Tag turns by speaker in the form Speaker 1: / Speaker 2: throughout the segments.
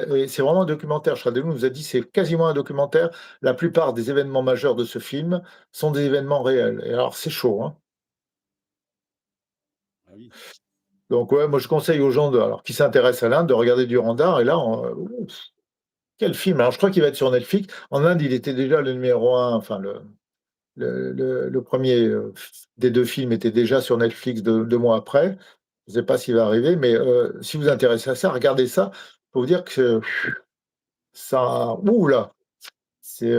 Speaker 1: Oui, c'est vraiment un documentaire. Shradelu nous a dit: «C'est quasiment un documentaire. La plupart des événements majeurs de ce film sont des événements réels» et alors c'est chaud, hein.
Speaker 2: Ah oui.
Speaker 1: Donc ouais, moi je conseille aux gens qui s'intéressent à l'Inde de regarder Durandar et là, quel film! Alors je crois qu'il va être sur Netflix. En Inde, il était déjà le numéro un. Enfin le 1er, des 2 films était déjà sur Netflix 2 mois après. Je ne sais pas s'il va arriver, mais si vous vous intéressez à ça, regardez ça. Faut vous dire que ça ouh là! C'est,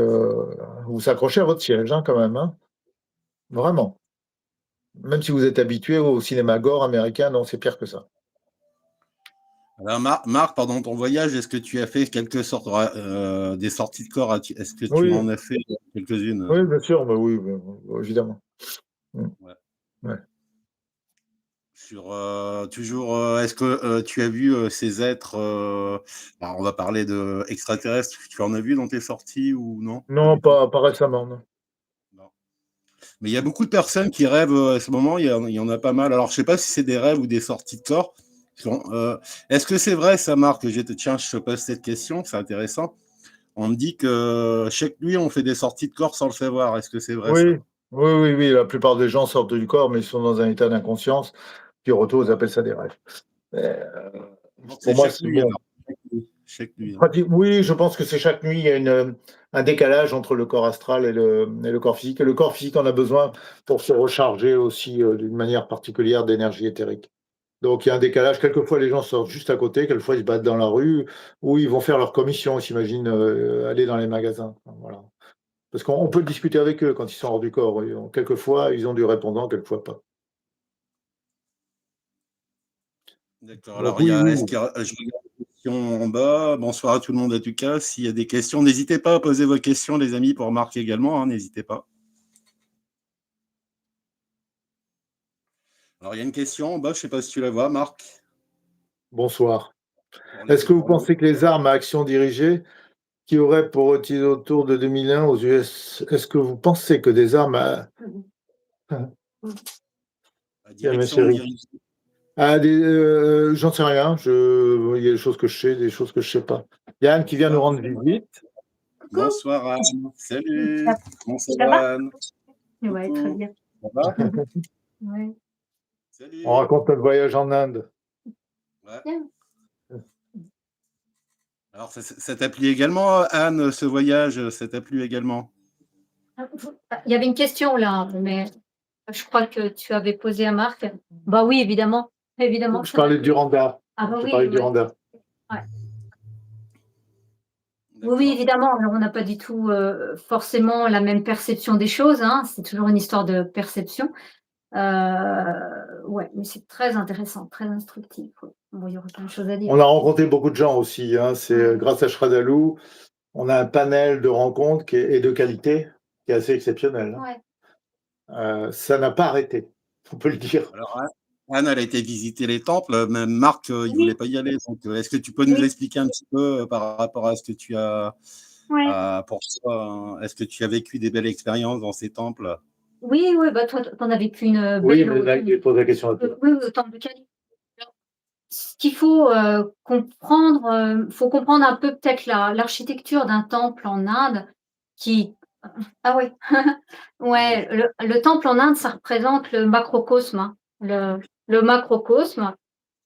Speaker 1: vous s'accrochez à votre siège, hein, quand même, hein. Vraiment. Même si vous êtes habitué au cinéma gore américain, non, c'est pire que ça.
Speaker 2: Alors Marc, pendant ton voyage, est-ce que tu as fait quelque sorte des sorties de corps? Est-ce que tu
Speaker 1: Oui,
Speaker 2: m'en as fait quelques-unes?
Speaker 1: oui, bien sûr, bah, oui, évidemment. Mmh,
Speaker 2: Ouais.
Speaker 1: ouais.
Speaker 2: Sur toujours, est-ce que tu as vu ces êtres, alors on va parler de extraterrestres, tu en as vu dans tes sorties ou non? Pas
Speaker 1: Non,
Speaker 2: du tout?
Speaker 1: pas récemment, non.
Speaker 2: Non. Mais il y a beaucoup de personnes qui rêvent à ce moment, il y en a pas mal. Alors je sais pas si c'est des rêves ou des sorties de corps. Est-ce que c'est vrai ça, Marc? Tiens, je te pose cette question, c'est intéressant. On me dit que chaque nuit, on fait des sorties de corps sans le savoir. Est-ce que c'est vrai
Speaker 1: Oui,
Speaker 2: ça?
Speaker 1: oui, la plupart des gens sortent du corps, mais ils sont dans un état d'inconscience, puis au retour, ils appellent ça des rêves. Mais,
Speaker 2: Donc c'est
Speaker 1: pour moi,
Speaker 2: chaque
Speaker 1: c'est
Speaker 2: nuit
Speaker 1: bon.
Speaker 2: alors. Chaque nuit, hein.
Speaker 1: Oui, je pense que c'est chaque nuit, il y a un décalage entre le corps astral et le corps physique et le corps physique en a besoin pour se recharger aussi, d'une manière particulière d'énergie éthérique. Donc il y a un décalage. Quelquefois, les gens sortent juste à côté, quelquefois, ils se battent dans la rue ou ils vont faire leur commission, ils s'imaginent, aller dans les magasins. Enfin, voilà. Parce qu'on peut discuter avec eux quand ils sont hors du corps, oui. Quelquefois, ils ont du répondant, quelquefois pas.
Speaker 2: D'accord.
Speaker 1: Donc
Speaker 2: Alors, il y
Speaker 1: oui,
Speaker 2: a,
Speaker 1: oui,
Speaker 2: est-ce
Speaker 1: oui.
Speaker 2: qu'il y a, je regarde les questions en bas. Bonsoir à tout le monde, en tout cas. S'il y a des questions, n'hésitez pas à poser vos questions, les amis, pour Marc également, hein, n'hésitez pas. Alors, il y a une question en bas, je ne sais pas si tu la vois, Marc,
Speaker 1: Bonsoir.
Speaker 2: pour les
Speaker 1: Est-ce que vous
Speaker 2: commandos.
Speaker 1: pensez que les armes à action dirigée qui auraient pour utiliser autour de 2001 aux US, est-ce que vous pensez que des armes à
Speaker 2: La
Speaker 1: il y a ma
Speaker 2: direction
Speaker 1: chérie.
Speaker 2: dirigée.
Speaker 1: J'en sais rien, il y a des choses que je sais, des choses que je sais pas. Il y a Anne qui vient nous
Speaker 2: Bonsoir.
Speaker 1: rendre visite.
Speaker 3: Coucou,
Speaker 2: Bonsoir, Anne.
Speaker 3: ça
Speaker 2: Salut. Comment ça
Speaker 3: ça va?
Speaker 2: va, Anne?
Speaker 3: Ouais, très
Speaker 2: Coucou.
Speaker 3: bien.
Speaker 2: Ça va?
Speaker 3: Ouais.
Speaker 1: On
Speaker 2: Salut.
Speaker 1: raconte notre voyage en Inde.
Speaker 2: Ouais.
Speaker 3: Bien.
Speaker 2: Alors, ça t'a plu également, Anne, ce voyage, ça t'a plu également?
Speaker 3: Il y avait une question là, mais je crois que tu avais posé à Marc. Bah oui, évidemment, évidemment que
Speaker 1: Je
Speaker 3: ça m'a
Speaker 1: parlais de
Speaker 3: plu.
Speaker 1: Durandar.
Speaker 3: Ah bah
Speaker 1: Je
Speaker 3: oui,
Speaker 1: parlais de
Speaker 3: ouais,
Speaker 1: Durandar.
Speaker 3: ouais. Oui, oui,
Speaker 2: D'accord.
Speaker 3: évidemment, on n'a pas du tout, forcément la même perception des choses, hein, c'est toujours une histoire de perception. Ouais, mais c'est très intéressant, très instructif, ouais. Bon, il y aurait plein de choses à dire.
Speaker 1: On a rencontré beaucoup de gens aussi, hein. C'est
Speaker 3: Ouais,
Speaker 1: grâce à Shradalou, on a un panel de rencontres et de qualité qui est assez exceptionnel, hein.
Speaker 3: ouais.
Speaker 1: Ça n'a pas arrêté, on peut le dire.
Speaker 2: Alors, Anne, elle a été visiter les temples, même Marc, il voulait
Speaker 3: Oui,
Speaker 2: pas y aller. Donc, est-ce que tu peux nous
Speaker 3: oui,
Speaker 2: expliquer un petit peu par rapport à ce que tu as,
Speaker 3: ouais.
Speaker 2: pour toi, hein, est-ce que tu as vécu des belles expériences dans ces temples?
Speaker 3: Oui, oui, bah, toi, tu en as vécu une,
Speaker 1: Oui,
Speaker 3: belle
Speaker 1: mais là, il pose la question à toi.
Speaker 3: oui, oui, au temple de Cali. Alors, ce qu'il faut, comprendre, faut comprendre un peu peut-être l'architecture d'un temple en Inde qui ah oui,
Speaker 2: Vas-y.
Speaker 3: ouais, le temple en Inde, ça représente le macrocosme, hein, le macrocosme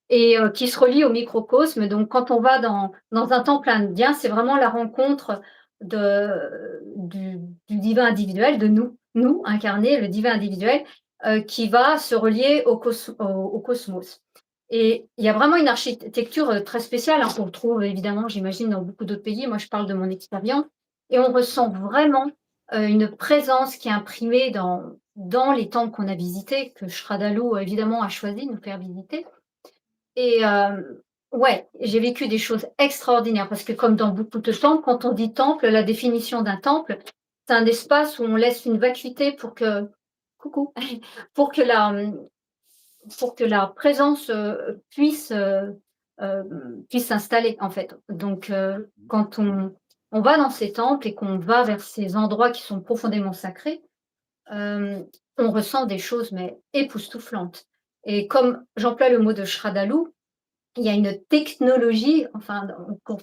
Speaker 3: et qui se relie au microcosme. Donc quand on va dans un temple indien, c'est vraiment la rencontre du divin individuel, de nous incarnés, le divin individuel, qui va se relier au cosmos. Et il y a vraiment une architecture, très spéciale, hein, qu'on retrouve évidemment, j'imagine, dans beaucoup d'autres pays. Moi, je parle de mon expérience et on ressent vraiment, une présence qui est imprimée dans les temples qu'on a visités, que Shradaloo, évidemment, a choisi de nous faire visiter. Et ouais, j'ai vécu des choses extraordinaires parce que comme dans beaucoup de temples, quand on dit temple, la définition d'un temple, c'est un espace où on laisse une vacuité pour que coucou, pour que la présence, puisse s'installer, en fait. Donc quand on va dans ces temples et qu'on va vers ces endroits qui sont profondément sacrés, on ressent des choses mais époustouflantes et comme j'emploie le mot de Shradaloo, il y a une technologie, enfin, qu'on